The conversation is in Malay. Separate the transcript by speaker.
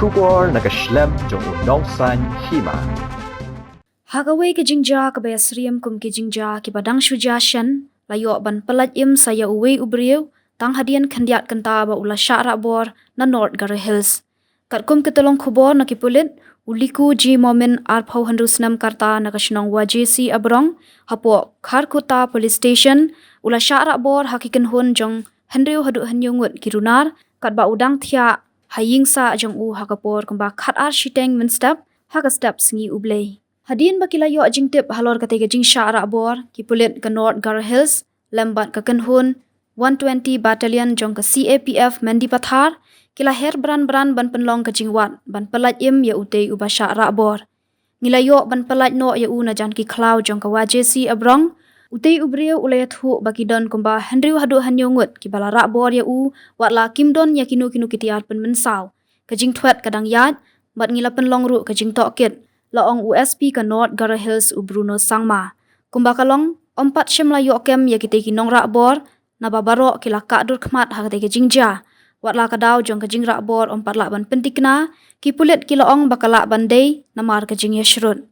Speaker 1: Rahbor nakaslem jong udongsan Hima.
Speaker 2: Hagaway ke jingja ke bayasriam kum ke jingja ke badang sujasyan layo ban pelat im saya uwe ubriu tang hadian kandiat kenta ba ula Shah Rahbor na North Garo Hills. Kat kum ke tolong khubor na ki Pulit uliku ji momen arpau handusnam karta na kashnong wajesi abrong hapo kharkuta police station ula Shah Rahbor hakikan hun jong hendriu hadu hanyungut kirunar kat ba udang thia hayingsa jong u hakapor kumba khat ar shiteng menstap hakastap singi ublei. Hadin bakila yo jingtip halor katega jing Shah Rahbor ki Pulit ke North Garo Hills lembat ke kenhun 120 battalion jong ke CAPF Mendi Pathar kila her bran ban penlong ke jingwat ban pelat im ya utei uba Shah Rahbor ngilayo ban pelat no ya u na jan ki klau jong ke wajesi abrong utei ubriu ulayat hu baki don kumba hendriu hadu hanyongut ki bala Rahbor ya u watla kimdon ya kinu kitiar pen mensau ke jing twet kadang yat bat ngila penlong ru ke jing tokit laong USP ke North Garo Hills u Bruno Sangma. Kumba kalong, ompat syem layo kem ya kita kinong Rahbor, na babaro kila kadur khmat ha kita jingja. Wat la kadau jong ke jing Rahbor ompat lakban pentikna, ki Pulit kila ong bakala bandai, na mar ke jing yashrut.